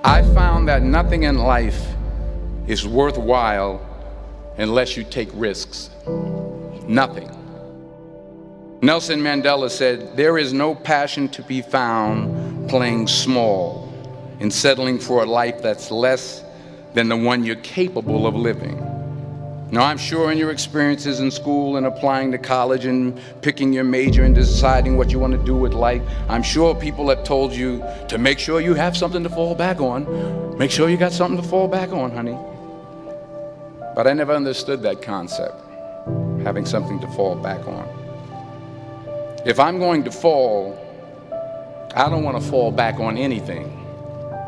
I found that nothing in life is worthwhile unless you take risks. Nothing. Nelson Mandela said, "There is no passion to be found playing small and settling for a life that's less than the one you're capable of living." Now, I'm sure in your experiences in school and applying to college and picking your major and deciding what you want to do with life, I'm sure people have told you to make sure you have something to fall back on. Make sure you got something to fall back on, honey. But I never understood that concept, having something to fall back on. If I'm going to fall, I don't want to fall back on anything.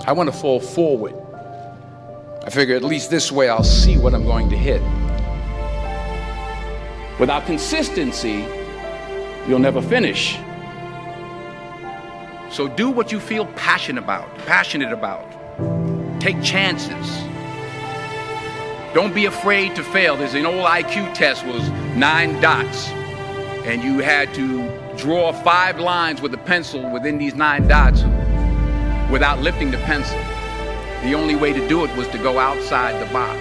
I want to fall forward. I figure at least this way I'll see what I'm going to hit. Without consistency, you'll never finish. So do what you feel passionate about. Take chances. Don't be afraid to fail. There's an old IQ test, was 9 dots, and you had to draw 5 lines with a pencil within these 9 dots without lifting the pencil. The only way to do it was to go outside the box.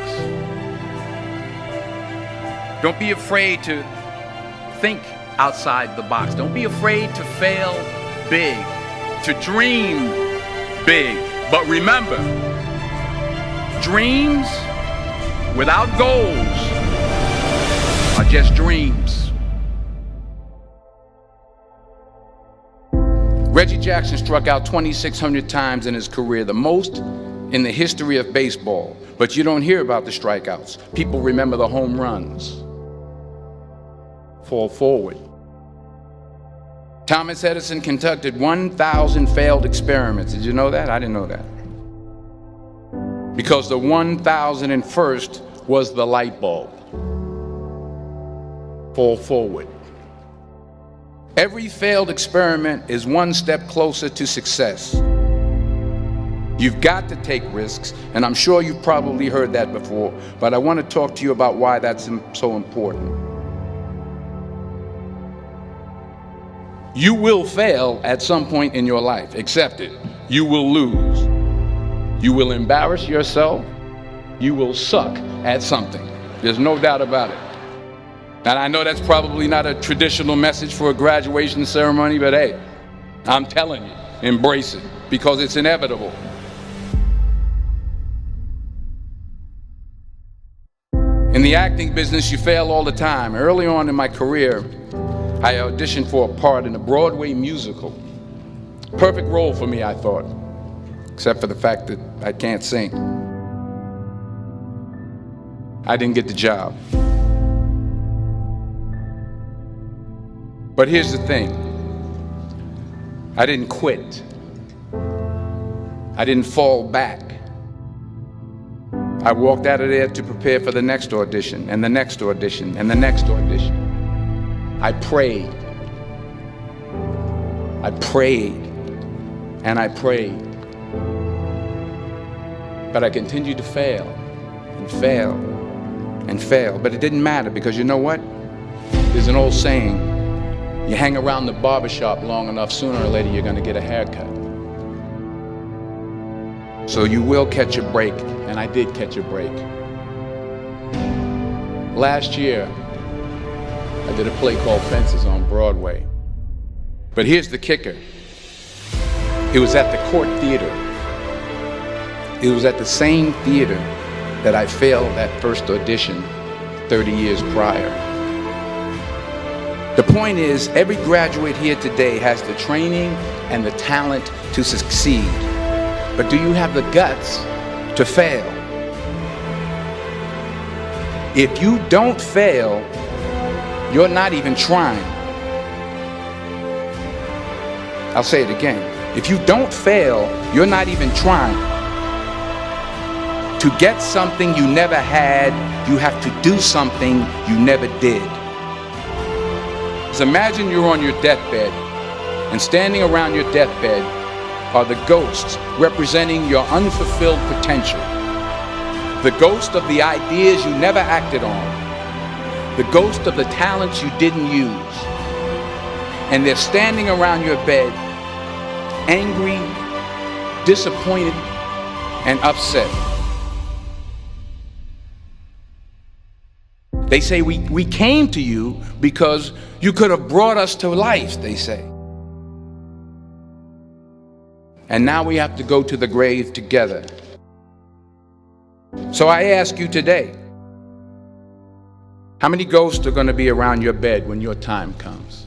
Don't be afraid to think outside the box. Don't be afraid to fail big, to dream big. But remember, dreams without goals are just dreams. Reggie Jackson struck out 2,600 times in his career, the most in the history of baseball. But you don't hear about the strikeouts. People remember the home runs. Fall forward. Thomas Edison conducted 1,000 failed experiments. Did you know that? I didn't know that. Because the 1,001st was the light bulb. Fall forward. Every failed experiment is one step closer to success. You've got to take risks, and I'm sure you've probably heard that before, but I want to talk to you about why that's so important. You will fail at some point in your life. Accept it. You will lose. You will embarrass yourself. You will suck at something. There's no doubt about it. And I know that's probably not a traditional message for a graduation ceremony, but hey, I'm telling you, embrace it, because it's inevitable. In the acting business, you fail all the time. Early on in my career, I auditioned for a part in a Broadway musical. Perfect role for me, I thought, except for the fact that I can't sing. I didn't get the job. But here's the thing. I didn't quit. I didn't fall back. I walked out of there to prepare for the next audition, and the next audition, and the next audition. I prayed. I prayed. And I prayed. But I continued to fail, and fail, and fail. But it didn't matter, because you know what? There's an old saying, you hang around the barbershop long enough, sooner or later you're going to get a haircut. So you will catch a break, and I did catch a break. Last year, I did a play called Fences on Broadway. But here's the kicker. It was at the Court Theater. It was at the same theater that I failed that first audition 30 years prior. The point is, every graduate here today has the training and the talent to succeed. But do you have the guts to fail? If you don't fail, you're not even trying. I'll say it again. If you don't fail, you're not even trying. To get something you never had, you have to do something you never did. So imagine you're on your deathbed, and standing around your deathbed are the ghosts representing your unfulfilled potential. The ghost of the ideas you never acted on. The ghost of the talents you didn't use. And they're standing around your bed, angry, disappointed, and upset. They say we came to you because you could have brought us to life, they say. And now we have to go to the grave together. So I ask you today, how many ghosts are going to be around your bed when your time comes?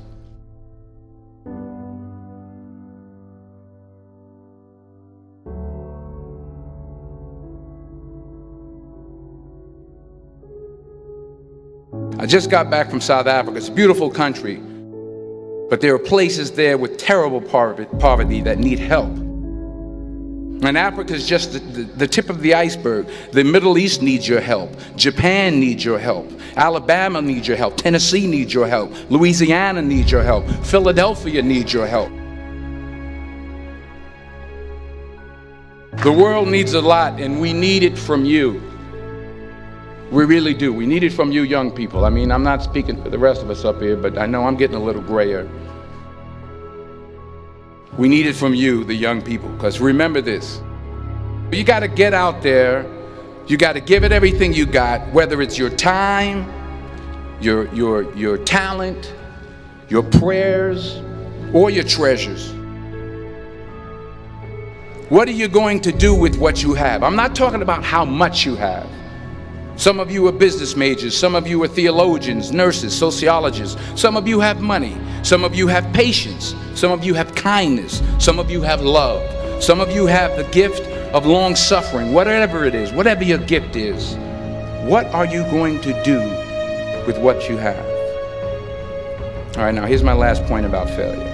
I just got back from South Africa. It's a beautiful country, but there are places there with terrible poverty that need help. And Africa is just the tip of the iceberg. The Middle East needs your help. Japan needs your help. Alabama needs your help. Tennessee needs your help. Louisiana needs your help. Philadelphia needs your help. The world needs a lot, and we need it from you. We really do. We need it from you young people. I mean, I'm not speaking for the rest of us up here, but I know I'm getting a little grayer. We need it from you, the young people, because remember this. You got to get out there. You got to give it everything you got, whether it's your time, your talent, your prayers, or your treasures. What are you going to do with what you have? I'm not talking about how much you have. Some of you are business majors, some of you are theologians, nurses, sociologists, some of you have money, some of you have patience, some of you have kindness, some of you have love, some of you have the gift of long suffering. Whatever it is, whatever your gift is, what are you going to do with what you have? All right, now here's my last point about failure.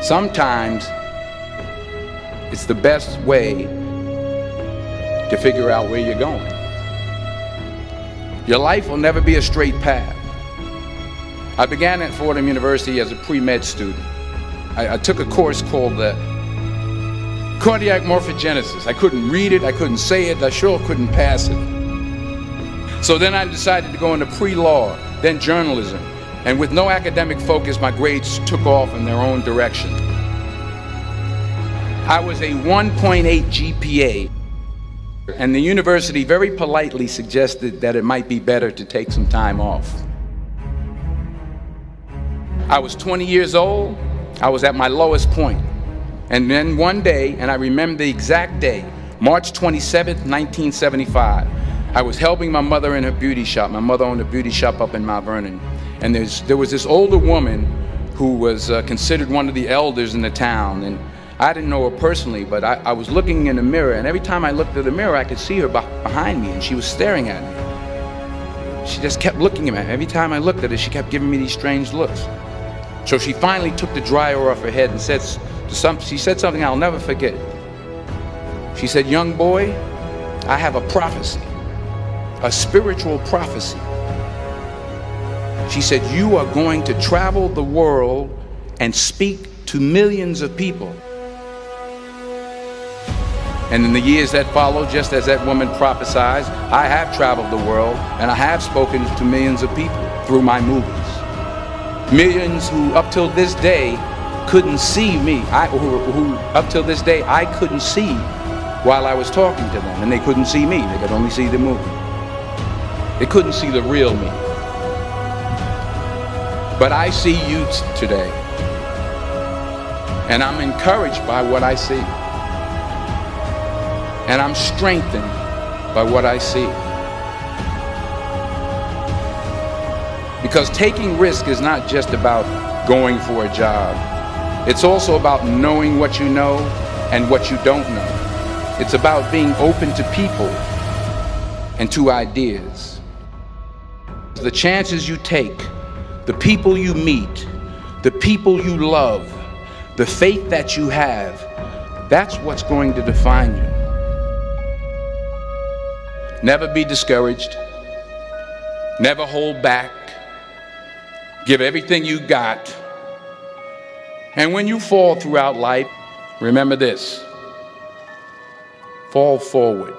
Sometimes it's the best way to figure out where you're going. Your life will never be a straight path. I began at Fordham University as a pre-med student. I took a course called cardiac morphogenesis. I couldn't read it, I couldn't say it, I sure couldn't pass it. So then I decided to go into pre-law, then journalism. And with no academic focus, my grades took off in their own direction. I was a 1.8 GPA. And the university very politely suggested that it might be better to take some time off. I was 20 years old. I was at my lowest point. And then one day, and I remember the exact day, March 27th, 1975, I was helping my mother in her beauty shop. My mother owned a beauty shop up in Mount Vernon. And there was this older woman who was considered one of the elders in the town. And I didn't know her personally, but I was looking in the mirror, and every time I looked at the mirror, I could see her behind me, and she was staring at me. She just kept looking at me. Every time I looked at her, she kept giving me these strange looks. So she finally took the dryer off her head and she said something I'll never forget. She said, "Young boy, I have a prophecy, a spiritual prophecy." She said, "You are going to travel the world and speak to millions of people." And in the years that followed, just as that woman prophesied, I have traveled the world and I have spoken to millions of people through my movies. Millions who up till this day couldn't see me, who up till this day I couldn't see while I was talking to them, and they couldn't see me, they could only see the movie. They couldn't see the real me. But I see you today, and I'm encouraged by what I see. And I'm strengthened by what I see. Because taking risk is not just about going for a job. It's also about knowing what you know and what you don't know. It's about being open to people and to ideas. The chances you take, the people you meet, the people you love, the faith that you have, that's what's going to define you. Never be discouraged. Never hold back. Give everything you got. And when you fall throughout life, remember this: fall forward.